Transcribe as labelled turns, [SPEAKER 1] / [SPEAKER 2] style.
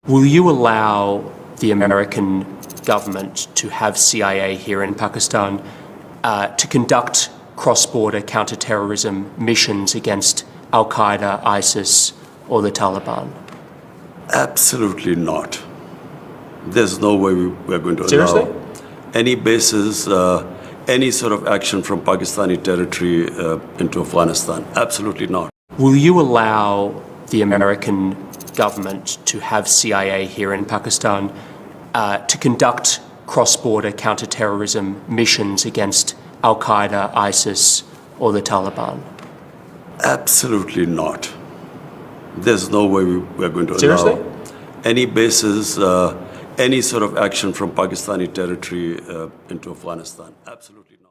[SPEAKER 1] Will you allow the American government to have CIA here in Pakistan to conduct cross-border counter-terrorism missions against Al-Qaeda, ISIS or the Taliban?
[SPEAKER 2] Absolutely not. There's no way we're going to
[SPEAKER 1] Seriously?
[SPEAKER 2] allow any bases, any sort of action from Pakistani territory into Afghanistan. Absolutely not.
[SPEAKER 1] Will you allow the American government to have CIA here in Pakistan to conduct cross-border counter-terrorism missions against Al-Qaeda, ISIS or the Taliban?
[SPEAKER 2] Absolutely not. There's no way we're going to
[SPEAKER 1] Seriously?
[SPEAKER 2] allow any bases, any sort of action from Pakistani territory into Afghanistan. Absolutely not.